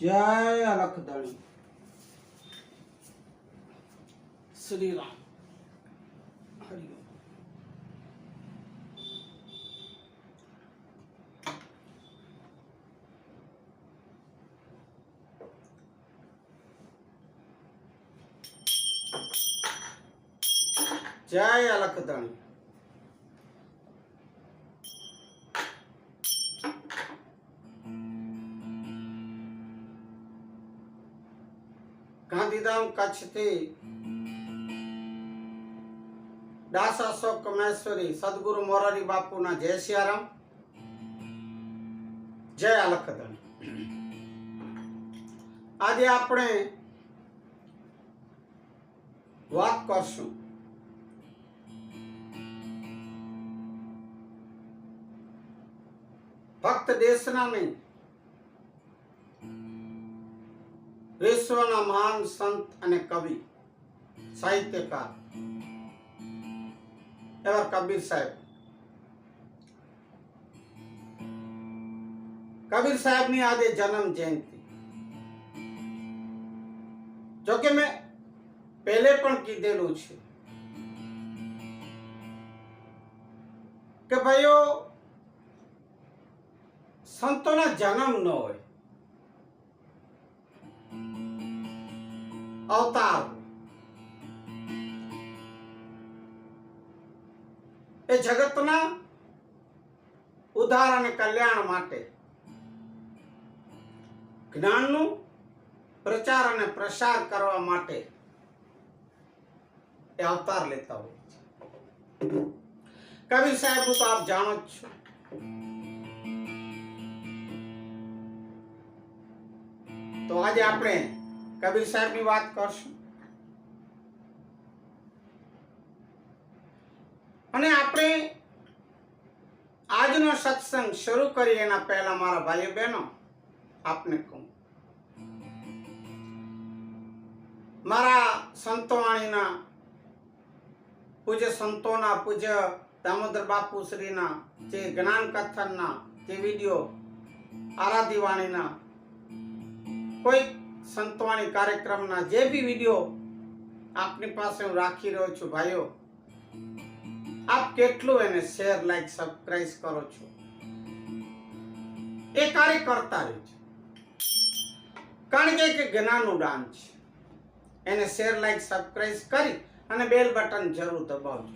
જય અલખદણી શ્રી રામ હરિ ઓમ। જય અલખદણી ગાંધીધામ કચ્છથી દાસ અશોક કમેશ્વરી સદગુરુ મોરારી બાપુના જય સિયારામ જય અલખદણી। આજે આપણે વાત કરશું ફક્ત દેશના નહીં વિશ્વના મહાન સંત અને કવિ સાહિત્યકાર એવા કબીર સાહેબ। કબીર સાહેબની આજે જન્મ જયંતિ। જોકે મેં પહેલે પણ કીધેલું છે કે ભાઈઓ સંતોના જન્મ ન હોય, અવતાર એ જગતના ઉદ્ધાર અને કલ્યાણ માટે જ્ઞાનનું પ્રચાર અને પ્રસાર કરવા માટે એ અવતાર લેતા હોય છે। કબીર સાહેબનું તો આપ જાણો જ છો। તો આજે આપણે કબીર સાહેબની વાત કરશું અને આપણે આજનો સત્સંગ શરૂ કરીએ એના પહેલા મારા ભાઈઓ બહેનો આપને કહું, મારા સંતોવાણીના પૂજ્ય સંતોના પૂજ્ય દામોદર બાપુ શ્રીના જે જ્ઞાન કથનના જે વિડીયો, આરાધી વાણીના કોઈ સંતવાણી કાર્યક્રમના જે બી વિડીયો આપની પાસે હું રાખી રહ્યો છું ભાઈઓ, આપ કેટલું એને શેર, લાઈક, સબસ્ક્રાઇબ કરો છો એ કાર્ય કરતા રહેજો, કારણ કે એક જ્ઞાનનું દાન છે। એને શેર, લાઈક, સબસ્ક્રાઇબ કરી અને બેલ બટન જરૂર દબાવજો,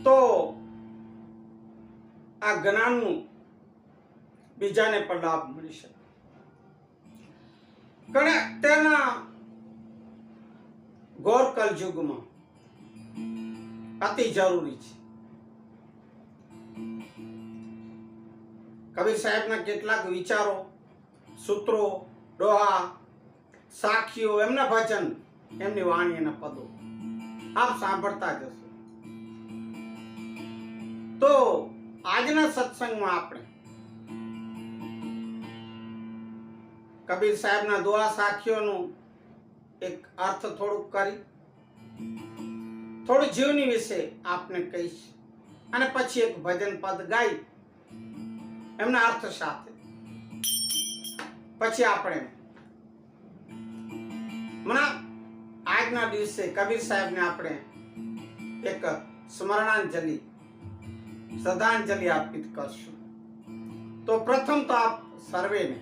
તો આ જ્ઞાનનું બીજાને પણ લાભ મળી શકે। તેના ગૌર કલયુગમાં અતિ જરૂરી છે। કબીર સાહેબના કેટલાક વિચારો, સૂત્રો, દોહા, સાખીઓ, એમના ભજન, એમની વાણી, એના પદો આપ સાંભળતા જશો। તો આજના સત્સંગમાં આપણે કબીર સાહેબના દોહા, સાખીઓનું એક અર્થ થોડુંક કરી, થોડું જીવની વિશે આપને કહીશ અને પછી એક ભજન પદ ગાઈ એમના અર્થ સાથે પછી આપણે આજના દિવસે કબીર સાહેબને આપણે એક સ્મરણાંજલિ, શ્રદ્ધાંજલિ અર્પિત કરશું। તો પ્રથમ તો આપ સર્વેને,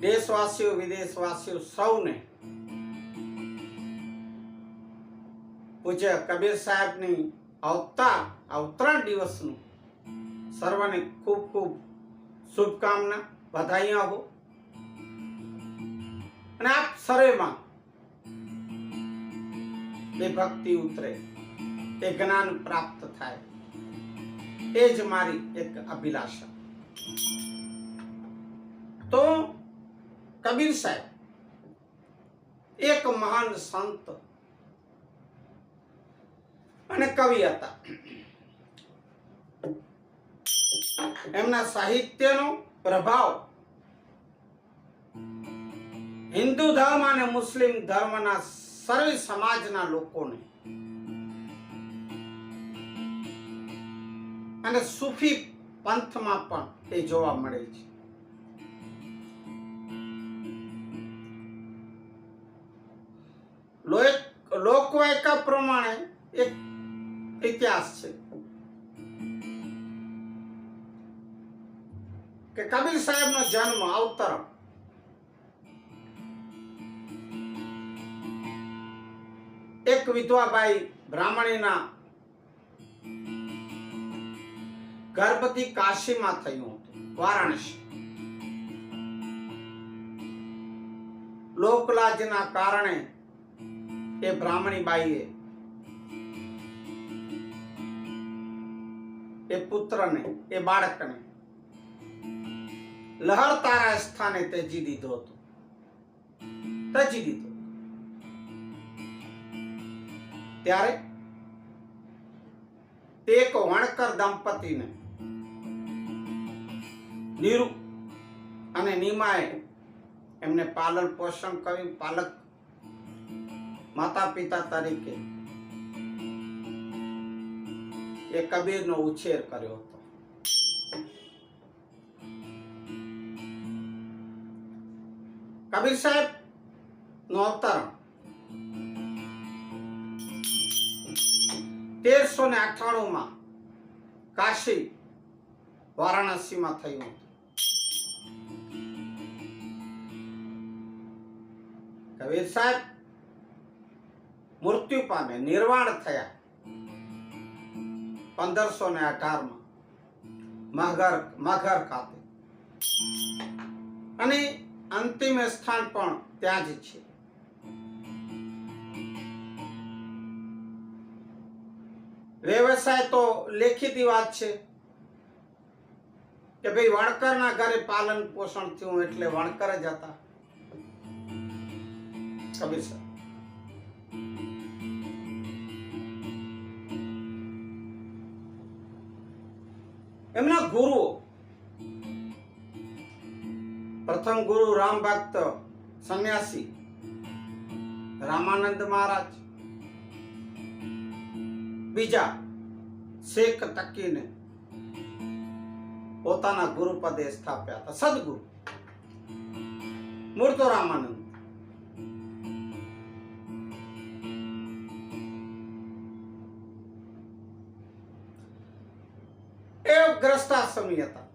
દેશવાસીઓ, વિદેશવાસીઓ સૌને પૂજ્ય કબીર સાહેબની અવતરણ દિવસનું સર્વને ખૂબ ખૂબ શુભકામના, વધાઈઓ હો અને આપ સર્વેમાં એ ભક્તિ ઉતરે, એ જ્ઞાન પ્રાપ્ત થાય, એ જ મારી એક અભિલાષા। તો કબીર સાહેબ એક મહાન સંત અને કવિ હતા। એમના સાહિત્યનો પ્રભાવ હિન્દુ ધર્મ અને મુસ્લિમ ધર્મના સર્વ સમાજના લોકોને અને સૂફી પંથમાં પણ એ જોવા મળે છે। લોકવાયકા પ્રમાણે એક ઇતિહાસ છે કે કબીર સાહેબનો જન્મ અવતરણ એક વિધવાબાઈ બ્રાહ્મણીના ગર્ભથી કાશીમાં થયું હતું, વારાણસી. લોકલાજના કારણે એ બ્રાહ્મણી બાઈએ એ પુત્રને, એ બાળકને લહરતારા સ્થાને ત્યજી દીધો હતો. ત્યારે તે એક વણકર દંપતીને નીરુ અને નીમાએ એમને પાલન પોષણ કર્યું. પાલક માતા પિતા તરીકે એ કબીરનો ઉછેર કર્યો હતો. કબીર સાહેબ નું અવતરણ 1398 કાશી વારાણસીમાં થયું હતું. કબીર સાહેબ મૃત્યુ પામે, નિર્વાણ થયા 1518 મઘર ખાતે, અને અંતિમ સ્થાન પણ ત્યાં જ છે. વ્યવસાય તો લેખિતી વાત છે કે ભાઈ વણકરના ઘરે પાલન પોષણ થયું એટલે વણકર જ હતા કબીર સાહેબ. એમના ગુરુઓ, પ્રથમ ગુરુ રામ ભક્ત સંન્યાસી રામાનંદ મહારાજ, બીજા શેખ તકીને પોતાના ગુરુ પદે સ્થાપ્યા હતા. સદગુરુ મૂળ તો રામાનંદ. એ ગ્રસ્તાશ્રમી હતા.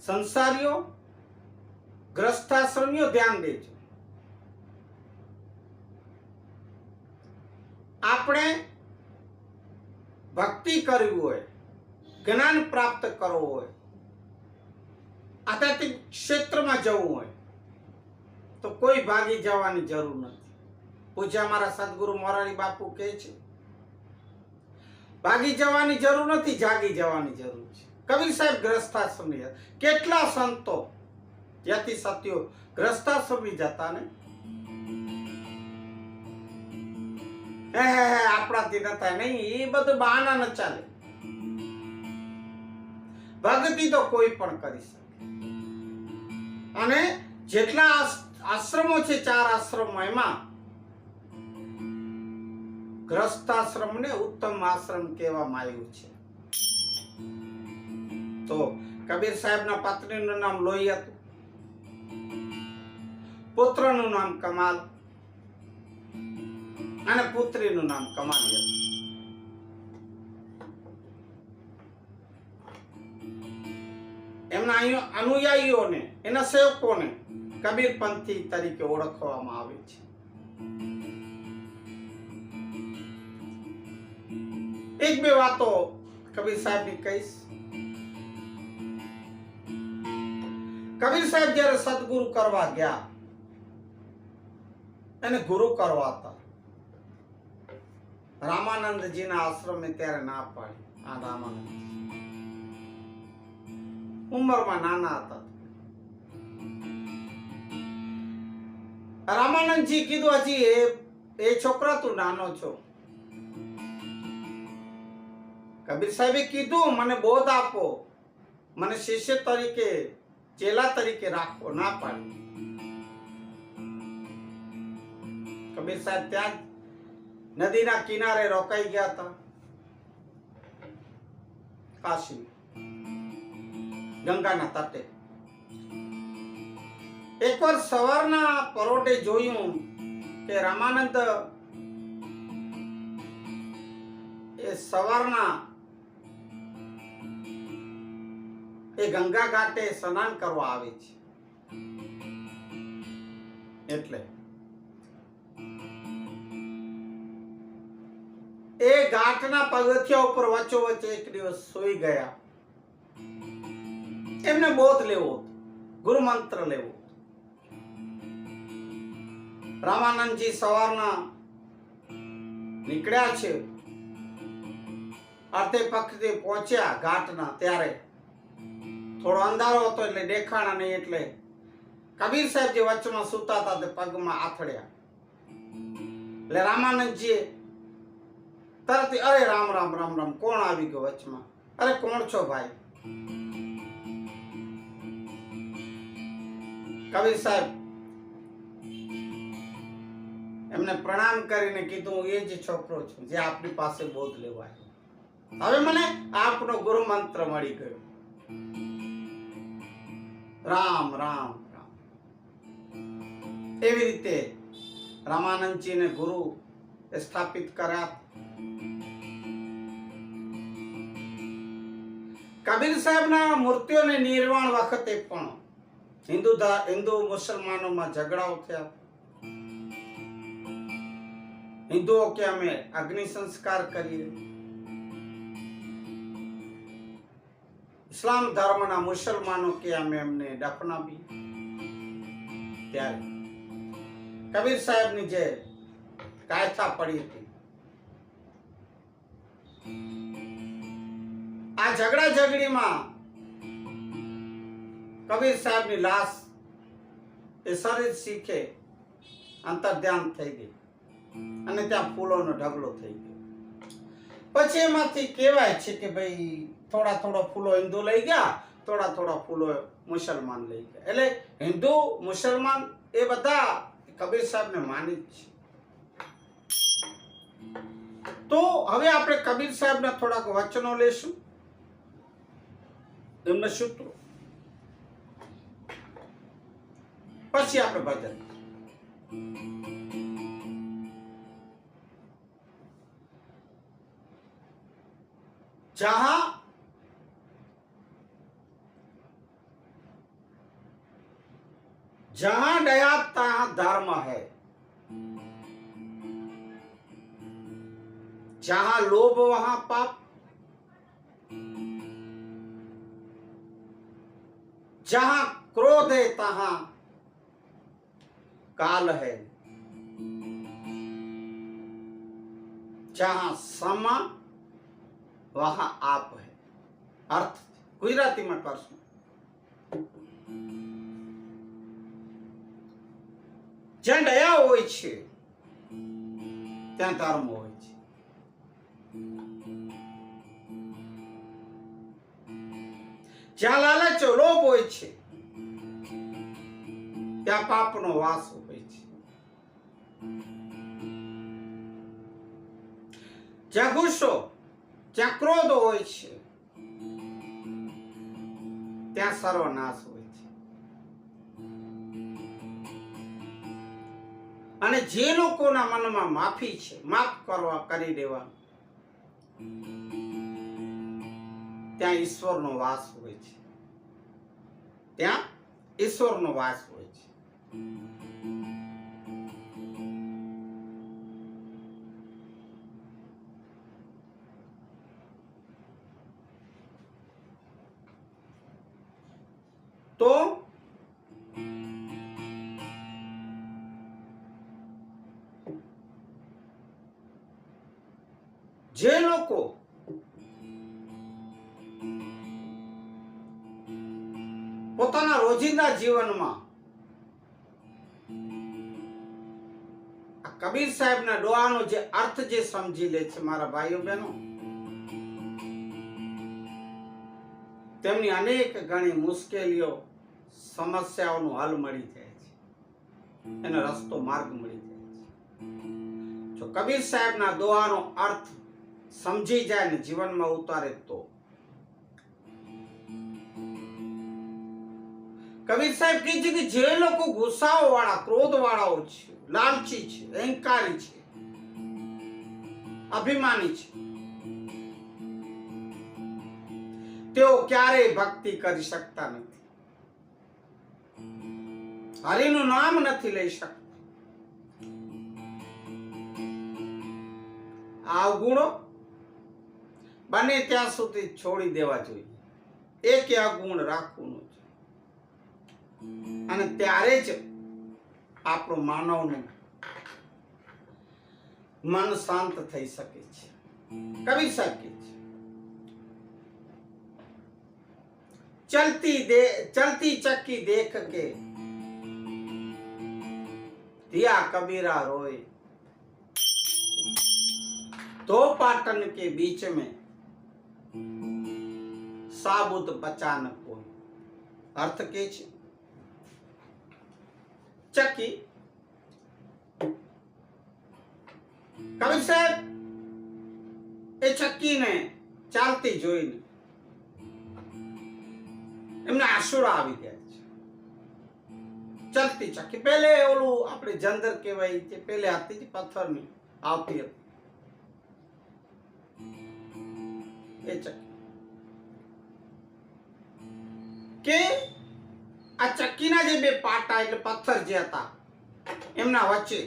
સંસારીઓ, ગ્રસ્તાશ્રમીઓ ધ્યાન દેજો. આપણે ભક્તિ કરવી હોય, જ્ઞાન પ્રાપ્ત કરવું હોય, આધ્યાત્મિક ક્ષેત્રમાં જવું હોય તો કોઈ ભાગી જવાની જરૂર નથી. પૂજ્ય અમારા સદગુરુ મોરારી બાપુ કહે છે, ભાગી જવાની જરૂર નથી, જાગી જવાની જરૂર છે. કબીર સાહેબ ગ્રસ્તાશ્રમી હતા. કેટલા સંતો યતિ સત્યો ગ્રસ્તાશ્રમી જતા ને, આપણાથી ન થાય નહીં, એ બધું બહાના ન ચાલે. ભક્તિ તો કોઈ પણ કરી શકે. અને જેટલા આશ્રમો છે, 4 આશ્રમો, એમાં ગ્રસ્તાશ્રમને ઉત્તમ આશ્રમ કહેવામાં આવ્યું છે. તો કબીર સાહેબના પત્નીનું નામ લોહી હતું, પુત્રનું નામ કમાલ અને પુત્રીનું નામ કમાલી હતું. એમના અનુયાયીઓને, એના સેવકોને કબીરપંથી તરીકે ઓળખવામાં આવે છે. એક બે વાતો કબીર સાહેબની કહીશ. કબીર સાહેબ જ્યારે સદગુરુ કરવા ગયા, એને ગુરુ કરવા હતા, રામાનંદજીના આશ્રમે ત્યારે ના પાડી. આ રામાનંદ ઉંમરમાં નાના હતા. રામાનંદજી કીધું, હજી એ છોકરા તું નાનો છો. કબીર સાહેબે કીધું, મને બોધ આપો, મને શિષ્ય તરીકે, ચેલા તરીકે રાખો. ના પાડી. કબીર સાહેબ ત્યાં નદીના કિનારે રોકાઈ ગયા હતા, કાશી ગંગાના તટે. એકવાર સવારના પરોઢે જોયું કે રામાનંદ એ સવારના એ ગંગા ઘાટે સ્નાન કરવા આવે છે. એટલે એ ઘાટના પગથિયા ઉપર વચ્ચોવચ્ચ એક દિવસ સૂઈ ગયા. એમને બોધ લેવો, ગુરુ મંત્ર લેવો. રામાનંદજી સવારના નીકળ્યા છે, અર્ધે પક્ષે પહોંચ્યા ઘાટના. ત્યારે થોડો અંધારો હતો એટલે દેખાણા નહીં. એટલે કબીર સાહેબ જે વચમાં સૂતા હતા તે પગમાં આથડ્યા. એટલે રામાનંદજીએ તરત અરે રામ રામ રામ રામ, કોણ આવી ગયો વચમાં? અરે કોણ છો ભાઈ? કબીર સાહેબ એમને પ્રણામ કરીને કીધું, એ જ છોકરો છું જે આપની પાસે બોધ લેવા આવ્યો. હવે મને આપનો ગુરુ મંત્ર મળી ગયો. રામ રામ રામ. એવી રીતે રામાનંદજીને ગુરુ સ્થાપિત કર્યા. કબીર સાહેબના મૂર્તિઓને નિર્વાણ વખતે પણ હિન્દુ મુસલમાનોમાં ઝઘડાઓ થયા. હિન્દુઓ કે અમે અગ્નિ સંસ્કાર કરીએ, ઇસ્લામ ધર્મના મુસલમાનો કે અમે એમને દફનાવીએ. ત્યારે કબીર સાહેબની જે કાયથા પડી હતી, આ ઝઘડા ઝઘડીમાં કબીર સાહેબની લાશ એ શરીર શીખે અંતર્ધ્યાન થઈ ગઈ અને ત્યાં ફૂલોનો ઢગલો થઈ ગયો. પછી એમાંથી કહેવાય છે કે ભાઈ થોડા થોડા ફૂલો હિન્દુ લઈ ગયા, થોડા થોડા ફૂલો મુસલમાન લઈ ગયા. એટલે હિન્દુ મુસલમાન એ બધા કબીર સાહેબને માની જ છે. તો હવે આપણે કબીર સાહેબના થોડાક વચનો લેશું, એમના સૂત્રો, પછી આપણે ભજન. जहां जहां दया तहां धर्म है, जहां लोभ वहां पाप, जहां क्रोध है तहां काल है, जहां समा वहां आप है. अर्थ ગુજરાતીમાં કરશું. જ્યાં દયા હોય છે ત્યાં ધર્મ હોય છે. જ્યાં લાલચ લોભ હોય છે ત્યાં પાપનો વાસ હોય છે. જ્યાં ગુસ્સો, જ્યાં ક્રોધ હોય છે ત્યાં સર્વનાશ હોય છે. અને જે લોકોના મનમાં માફી છે, માફ કરી દેવા, ત્યાં ઈશ્વરનો વાસ હોય છે. ત્યાં ઈશ્વરનો વાસ હોય છે. તો જે લોકો પોતાના રોજિંદા જીવનમાં કબીર સાહેબના દુઆનો જે અર્થ જે સમજી લે છે, મારા ભાઈઓ બહેનો, તેમની અનેક ઘણી મુશ્કેલીઓ, સમસ્યાઓનું હલ મળી જાય છે, એનો રસ્તો માર્ગ મળી જાય છે. જો કબીર સાહેબના દુઆનો અર્થ સમજી જાય ને જીવનમાં ઉતારે તો કબીર સાહેબ કહે છે કે જે લોકો ગુસ્સાઓ વાળા, ક્રોધ વાળાઓ છે, લાલચી છે, અહંકારી છે, અભિમાની છે, તેઓ ક્યારેય ભક્તિ કરી શકતા નથી, હરિનું નામ નથી લઈ શકતા. આ અવગુણો બને ત્યાં સુધી છોડી દેવા જોઈએ. એક અવગુણ રાખવું છે, અને ત્યારે જ આપણું માનવનું મન શાંત થઈ શકે છે. કબીર સાહેબ કહે છે चलती चक्की देख के दिया कबीरा रोए, दो पाटन के बीच में साबुत बचा न कोई. अर्थ के છે ચક્કી. કબીર સાહેબ એ ચક્કીને ચાલતી જોઈને એમને આંસુડા આવી ગયા છે. ચલતી ચક્કી પહેલે ઓલું આપણે જંદર કહેવાય છે, પહેલે હતી પથ્થરની આવતી હતી એ ચક્કી. કે આ ચક્કીના જે બે પાટા એટલે પથ્થર જે હતા એમના વચ્ચે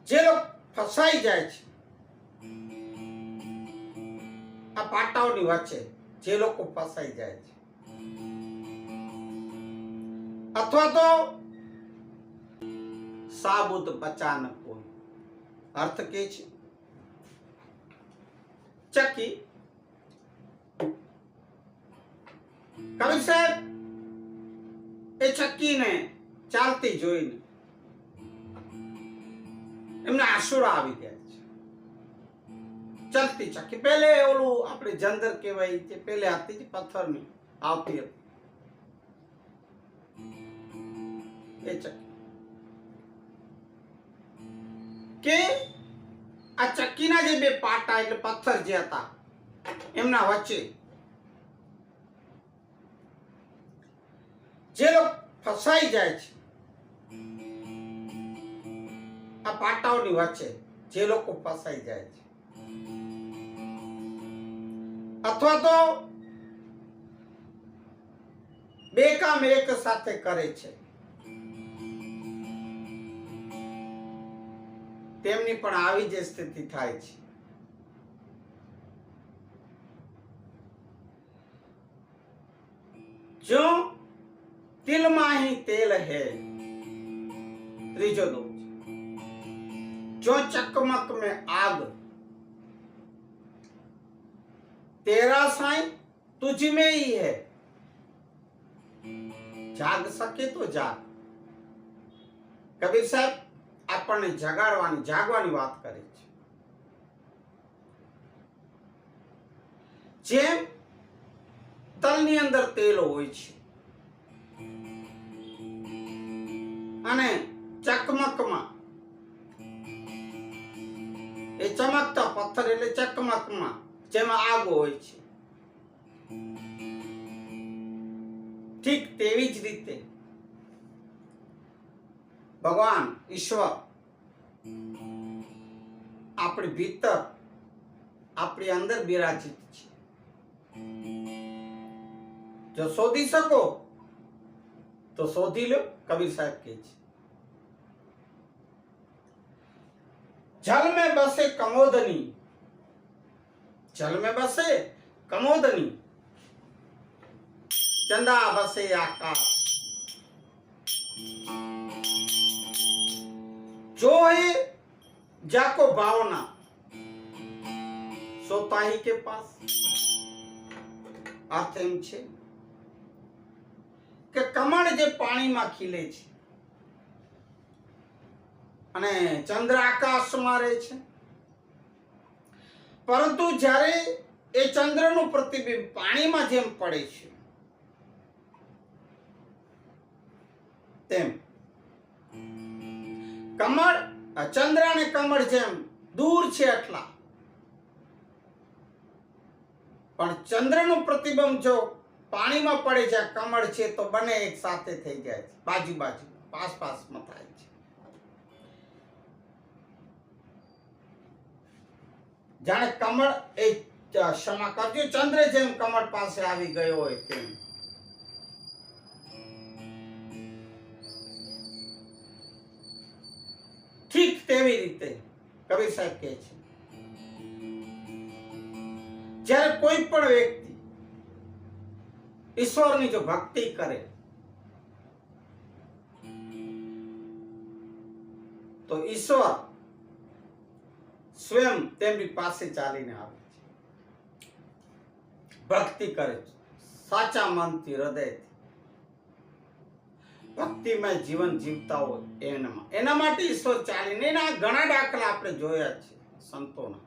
જે લોકો ફસાઈ જાય છે, આ પાટાઓની વચ્ચે જે લોકો ફસાઈ જાય છે, અથવા તો સાબુત બચાન કોઈ. અર્થ કે છે ચક્કી. કબીર સાહેબ એ ચક્કીને ચાલતી જોઈને એમને આંસુડા આવી ગયા છે. ચલતી ચક્કી પહેલે ઓલું આપણે જંદર કહેવાય છે, પહેલે હતી પથ્થરની આવતી હતી એ ચક્કી. કે આ ચક્કીના જે બે પાટા એટલે પથ્થર જે હતા એમના વચ્ચે જે લોકો ફસાઈ જાય છે, આ પાટાઓની વચ્ચે જે લોકો ફસાઈ જાય છે, અથવા તો બે કામ એક સાથે કરે છે, તેમની પણ આવી જ સ્થિતિ થાય છે. જો तिलमा ही तेल है, ત્રીજો દોષ, जो चकमक में आग, तेरा साईं तुझ में ही है, जाग सके तो जाग. કબીર સાહેબ આપણને જાગવાની વાત કરે છે. જેમ તલની અંદર તેલ હોય છે અને ચકમકમાં એ ચમકતા પથ્થર એટલે ચકમકમાં જેમાં આગ હોય છે, ઠીક તેવી જ રીતે ભગવાન ઈશ્વર આપણી ભીતર આપણી અંદર બિરાજિત છે. જો શોધી શકો તો શોધી લો. કબીર સાહેબ કહે છે जल में बसे कमोदनी, जल में बसे कमोदनी, चंदा बसे आकाश, जो है जाको भावना सोता ही के पास. अर्थ એમ છે કે કમળ જે પાણીમાં ખીલે છે અને ચંદ્ર આકાશમાં રહે છે, પરંતુ જ્યારે એ ચંદ્રનું પ્રતિબિંબ પાણીમાં જેમ પડે છે તેમ કમળ ચંદ્ર અને કમળ જેમ દૂર છે એટલા પણ ચંદ્રનું પ્રતિબંધ જો પાણીમાં પડે છે, કમળ છે, તો બંને એક સાથે થઈ જાય છે, બાજુ બાજુ પાસમાં થાય છે. જાણે કમળ એ ક્ષમા કરજો, ચંદ્ર જેમ કમળ પાસે આવી ગયો હોય તેમ. ઠીક તેવી રીતે કબીર સાહેબ કહે છે, જ્યારે કોઈ પણ વ્યક્તિ ઈશ્વરની જો ભક્તિ કરે તો ઈશ્વર સ્વયં તેમની પાસે ચાલીને આવે છે, ભક્તિ કરે છે સાચા મનથી, હૃદયથી, ભક્તિમય જીવન જીવતા હોય એના માટે ઈશ્વર ચાલીને. એના ઘણા દાખલા આપણે જોયા છે સંતોના.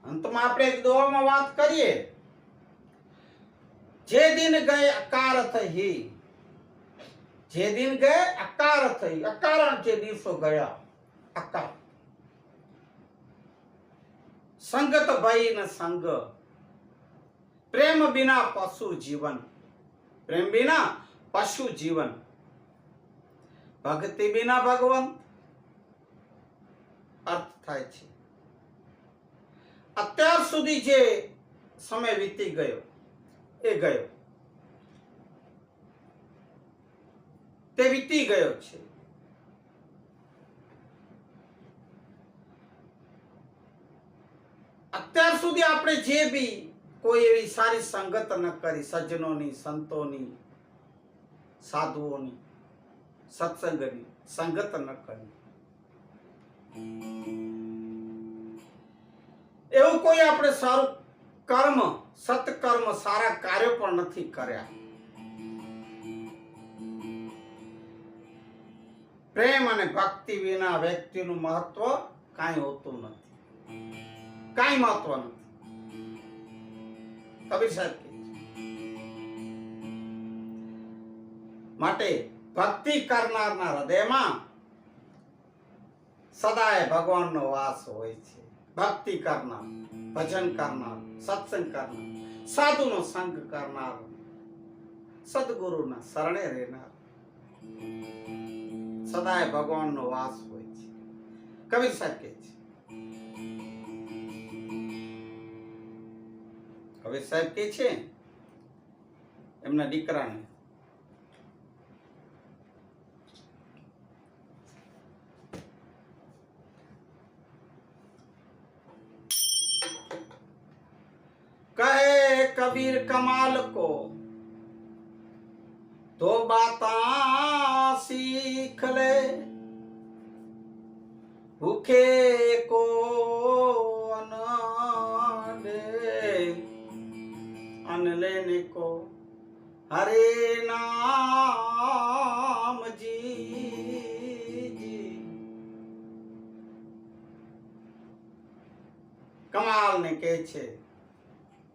અંતમાં આપણે એક દોવામાં વાત કરીએ, જે દિન ગયે અકારત હી, જે દિન ગયે અકારત હી, અકારણ જે દિવસો ગયા અકાર. સંગત ભઈ ન સંગ, પ્રેમ બિના પશુ જીવન, પ્રેમ બિના પશુ જીવન, ભક્તિ બિના ભગવંત. અર્થ થાય છે અત્યાર સુધી જે સમય વીતી ગયો એ ગયો, તે વીતી ગયો છે. અત્યાર સુધી આપણે જે બી કોઈ એવી સારી સંગત ન કરી, સજ્જનોની, સંતોની, સાધુઓની, સત્સંગની સંગત ન કરી, એવું કોઈ આપણે સારું કર્મ, સત્કર્મ, સારા કાર્યો પણ નથી કર્યા. પ્રેમ અને ભક્તિ વિના વ્યક્તિનું મહત્વ કાંઈ હોતું નથી, કાંઈ મહત્વ નથી. કબીર સાહેબ કહે છે, માટે ભક્તિ કરનારના હૃદયમાં સદાય ભગવાનનો વાસ હોય છે. ભક્તિ કરનાર, ભજન કરનાર, સત્સંગ કરનાર, સાધુનો સંગ કરનાર, સદગુરુના શરણે રહેનાર, સદાય ભગવાનનો વાસ હોય છે. કબીર સાહેબ કહે છે, કબીર સાહેબ કહે છે એમના દીકરાને, कहे कबीर कमाल को दो बातां सीख ले, भूखे को अन्न दे, अन्न लेने को हरे नाम जी जी. कमाल ने કહે છે,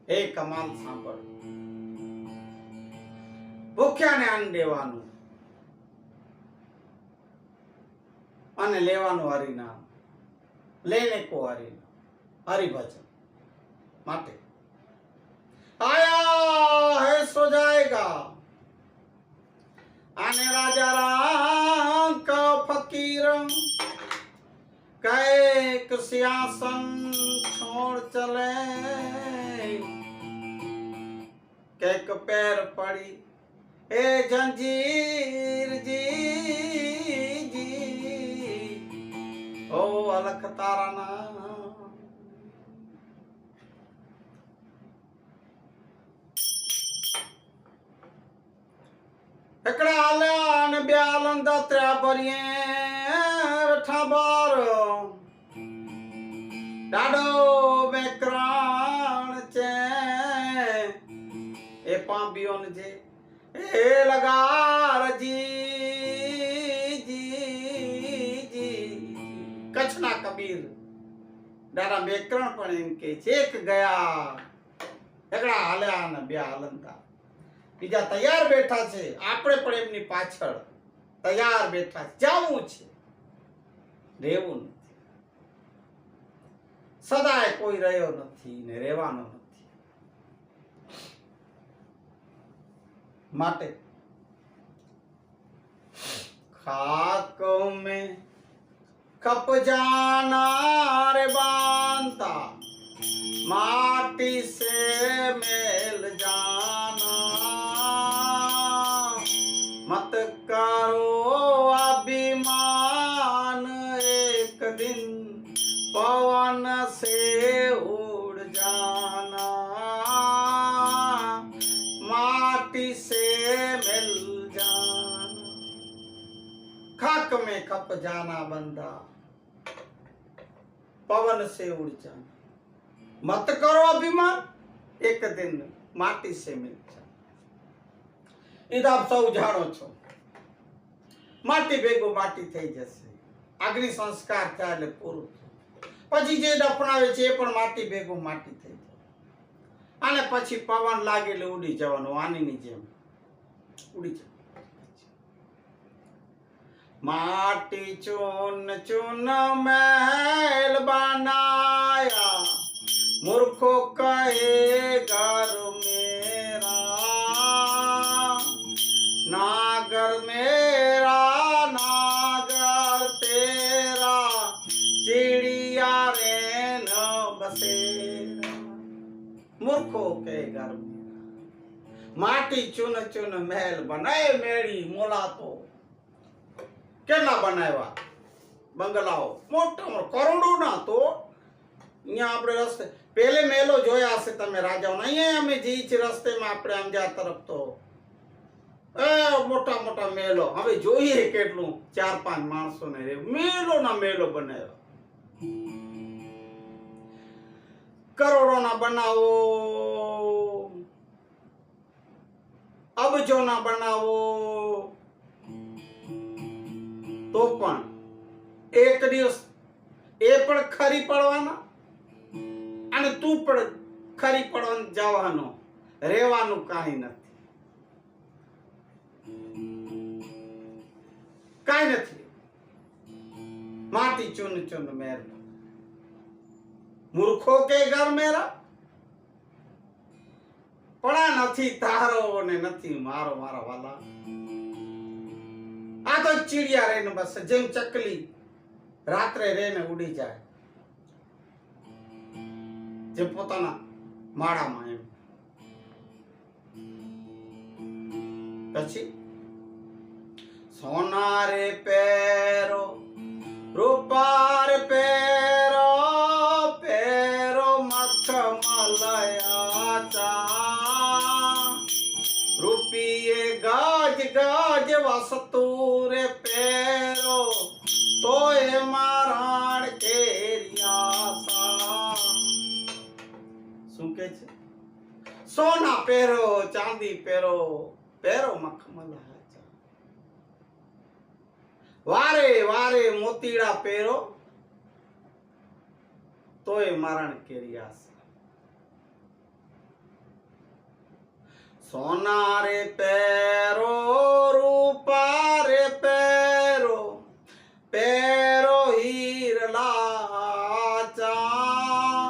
હે કમાલ સાંભળ, ભૂખ્યાને અન્ન દેવાનું અને લેવાનું હરિનામ, લેને કો હરિનામ, હરિભજન માટે. આયા હે સો જાયેગા, આને રાજા રામ કા ફકીર, कैक सियासन छोड़ चले, कैक पैर पड़ी ए जंजीर जी जी, ओ अलख तारा नाम. एकड़ा आल्या ने ब्यालंदा त्रा भरिए वेठा बार, डाडो बेकरान चे ए पांबियों जे ए लगार जी जी जी. कच्छना कबीर डाडा बेकरण पण एम के एक गया, एकड़ा हाल्या ने बे हालंता, बीजा तैयार बैठा छे, आपणे पण एमनी पाछळ તૈયાર બેઠા છે, જવું છે, રહેવું નથી. સદાય કોઈ રહ્યો નથી ને રહેવાનો નથી. માટે खाक में खप जाना रे बांता, माटी से मेल जाना, मत करो अभिमान, एक दिन पवन से उड़ जाना, माटी से मिल जाना. खाक में खप जाना बंदा, पवन से उड़ जाना, मत करो अभिमान, एक दिन माटी से मिल जाना. એ તો આપ સૌ જાણો છો, માટી ભેગું માટી થઈ જશે. અગ્નિ સંસ્કાર થયા એટલે પૂરું. પછી જે દફનાવે છે એ પણ માટી ભેગું માટી થઈ જાય. અને પછી પવન લાગે એટલે ઉડી જવાનું, આનીની જેમ ઉડી જાય. माटी चून चून महल बनाया, मूर्खों कहे घर मेरा, नागर मेरा नागर तेरा, चिड़िया रे न बसेरा. मूर्खों के घर मेरा, माटी चून चून महल बनाए मेरी मोला तो કેટલા બનાવ્યા બંગલાઓ, મોટા કરોડો ના. તો અહીંયા આપણે રસ્તે પેલે મહેલો જોયા હશે તમે રાજાઓના. અહીંયા અમે જઈએ છીએ રસ્તેમાં આપણે અંજાર તરફ, તો એ મોટા મોટા મહેલો. હવે જોઈએ કેટલું 4-5 માણસોને મહેલો ના મહેલો બનાવ્યા. કરોડોના બનાવો, અબજોના બનાવો, તો પણ એક દિવસ એ પણ ખરી પડવાના અને તું પણ ખરી પડવાનું, જવાનું, રહેવાનું કાંઈ નથી. કાંઈ નથી. માટી ચૂન ચૂન મેર, મૂર્ખો કે ઘર મેરા, પણ આ નથી તારો ને નથી મારો મારા વાલા. આ તો ચીડિયા રહીને બસ, જેમ ચકલી રાત્રે રહીને ઉડી જાય, જે પોતાના માળામાં એમ. પછી સોના રે પેરો, રૂપા રે પેરો, પેરો મખમલયા ચા, રૂપિયે ગજ ગજ વસ્તુ રે પેરો, તો એ મારાણ કેરિયા. શું કે છે? સોના પહેરો, ચાંદી પહેરો, પહેરો મખમલ, વારે વારે મોતીડા પહેરો, તો એ મારાણ કેરિયા. સોના રે પેરો, રૂપા રે પેરો, પેરો હીરલા ચા,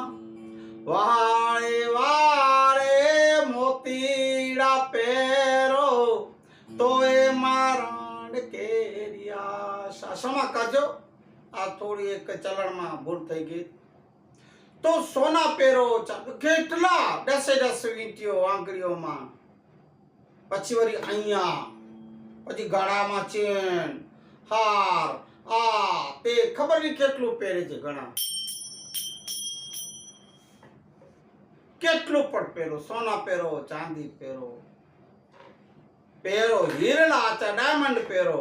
વાળે વાળે મોતીડા પેરો, તો એ મારાણ કેરિયા. ક્ષમા કરજો, આ થોડી એક ચલણમાં ભૂલ થઈ ગઈ. તો સોના પહેરો, કેટલા 10 વીંટીઓ આંગળીઓમાં, પછી વળી અહીંયા, પછી ગળામાં ચેન, હાર, આ તે ખબર નહીં કેટલું પહેરે છે. ઘણા કેટલું પણ પહેરો, સોના પહેરો, ચાંદી પહેરો, પહેરો હીરડા છે, ડાયમંડ પહેરો,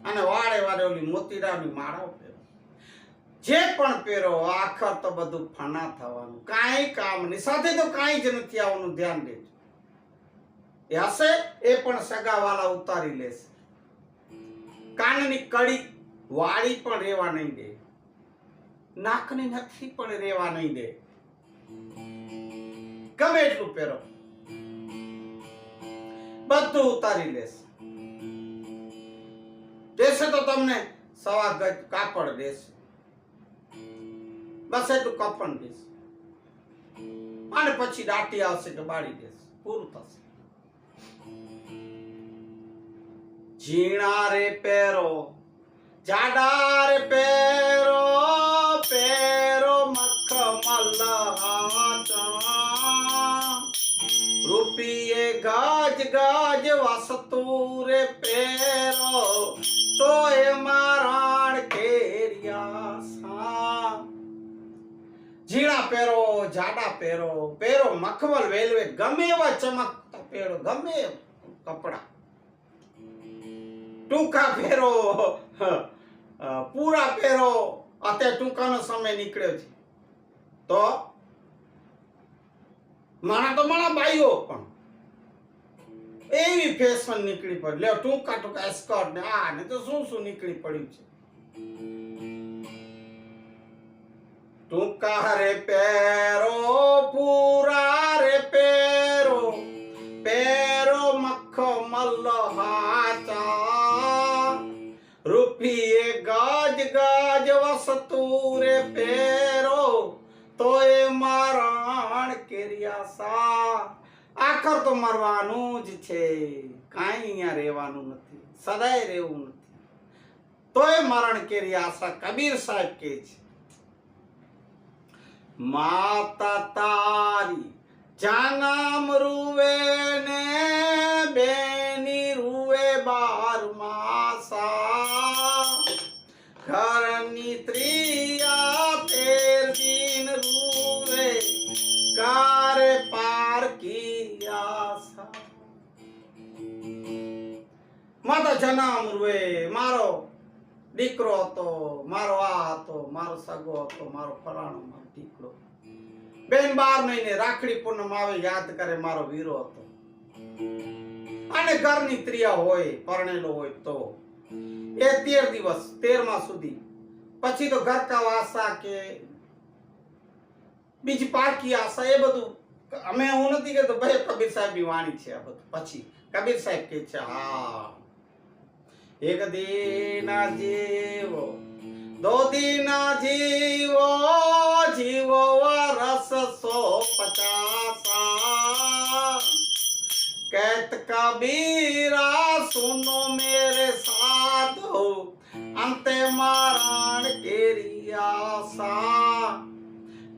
અને વાળે વાળે ઓલી મોતીડાની માળાઓ પહેરો. જે પણ પહેરો, આખર તો બધું ફના થવાનું, કાંઈ કામ નહીં. સાથે તો કાંઈ જ નથી આવવાનું, ધ્યાન દેજો. એ હશે એ પણ સગાવાલા ઉતારી લેશે. કાનની કડી વાળી પણ રેવા નહીં દે, નાકની નખી પણ રેવા નહીં દે. ગમે એટલું પહેરો, બધું ઉતારી લેશે. દેશે તો તમને સવા ગજ કાપડ દેશે, બસ એટલું કપણ દેશે, અને પછી દાટી આવશે કે બાળી દેશે, પૂરું થશે. ઝીણા રે પેરો જાડા રે પેરો, પેરો મખમલ રૂપિયે ગજ ગજ વસ્તુ રે પેરો, તો એ મારાણ કેરિયા સા. ઝીણા પહેરો, જાડા પહેરો, પહેરો મખમલ વેલ્વેટ, ગમે એવા ચમકતા પહેરો, ગમે કપડા. ટૂંકા પહેરો, પૂરા પહેરો. અત્યારે ટૂંકાનો સમય નીકળ્યો છે, તો માણા બાઈઓ પણ એવી ફેશન નીકળી પડી. લે ટૂંકા ટૂંકા સ્કર્ટ ને આ ને તો શું શું નીકળી પડ્યું છે. ટૂંકા રે પેરો, પૂરા રે પેરો, પેરો મખમલ હાચા, રૂપિયે ગજ ગજ વસ્તુ રે પેરો, તો એ મારણ કેરિયા સા. આખર તો મરવાનું જ છે, કાંઈ અહીંયા રહેવાનું નથી, સદાય રહેવું નથી, તોય મરણ કેરિયા સા. કબીર સાહેબ કહે છે, માતા તારી જાનમ રૂવે ને બેની રૂવે 12 માસા, ઘરની ત્રિયા 13 દિન રૂવે, કારે પાર કી આસા. માતા જન્મ રૂવે, મારો દીકરો હતો, મારો આ હતો, મારો સગો હતો, મારો ફલાણો મારો દીકરો. બેન 12 મહિને રાખડી પૂનમ આવે યાદ કરે મારો વીરો હતો. અને ઘરની ત્રિયા હોય, પરણેલો હોય તો એ 13 દિવસ 13મા સુધી, પછી તો ઘર કા વાસા કે બીજી પારકી આશા, એ બધું અમે હું નથી કહેતો ભાઈ, કબીર સાહેબ ની વાણી છે આ બધું. પછી કબીર સાહેબ કહે છે, હા એક દિન જીવો, 2 દિન જીવો, જીવો વરસ 150. कहत कबीरा सुनो मेरे साधो, अंते मारण केरिया सा.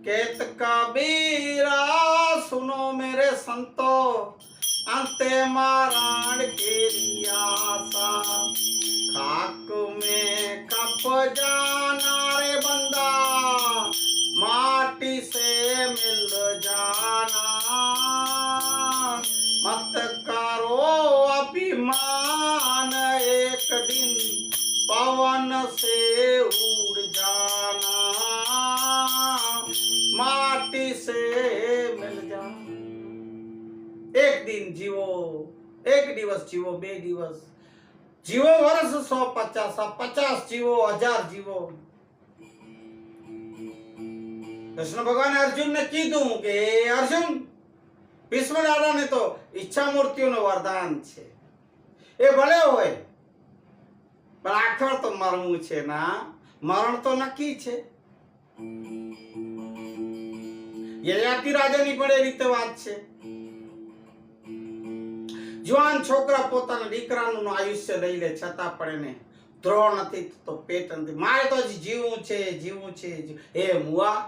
कहत कबीरा सुनो मेरे संतो, अंते मारण केरिया सा. खाक में कप जाना रे बंदा, माटी से मिल जाना. मत करो अभिमान, एक दिन पवन से उड़ जाना, माटी से मिल जाना. एक दिन जीवो, एक दिवस जीवो, 2 દિવસ જીવો, વર્ષ 150, 50 જીવો, 1000 જીવો. કૃષ્ણ ભગવાન અર્જુન ને કીધું કે અર્જુન, ભીષ્મ દાદાને તો ઈચ્છા મૂર્તિઓનું વરદાન છે, એ ભલે હોય પણ આખર તો મરવું છે ના, મરણ તો નક્કી છે. યયાતિ રાજાની પણ એ રીતે વાત છે. જવાન છોકરા પોતાના દીકરાનું આયુષ્ય લઈ લે, છતાં પણ એને દ્રોહ નથી તો પેટ નથી. મારે તો હજી જીવવું છે, જીવવું છે. એ મુઆ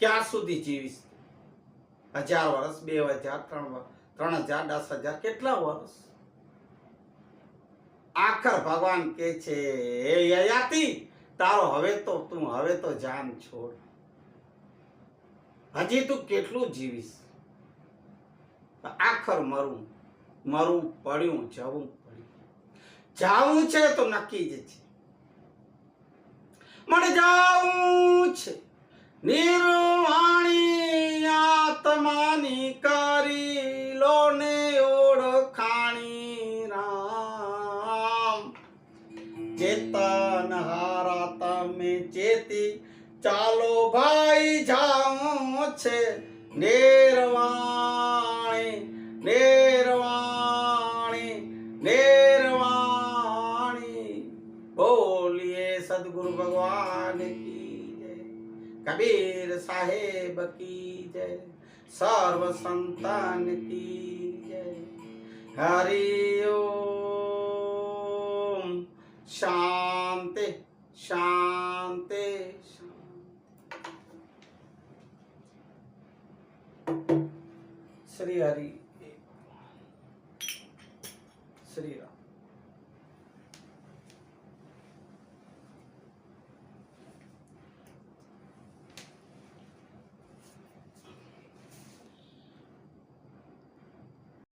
ક્યાં સુધી જીવીશ? 1000 વર્ષ, 2000, 3000, 10,000, કેટલા વર્ષ? આખર ભગવાન કે છે, હે યયાતિ, તારો હવે તો જાન છોડ. હજી તું કેટલું જીવીશ? આખર મરું પડ્યું, જવું પડ્યું. જાવું છે તો નક્કી જ છે, મને જાવું છે. નિર્વાણી આત્માની કરી લો ને ઓળખાણી રામ. ચેતન હારા તમે ચેતી ચાલો ભાઈ, જાઉં છે નિર્વાણી, નિર્વાણી, નિર્વાણી. सदगुरु भगवान की जय, कबीर साहेब की जय, सर्व संतान की जय। हरि ओम। शांति शांति शांति। श्री हरि श्री राम।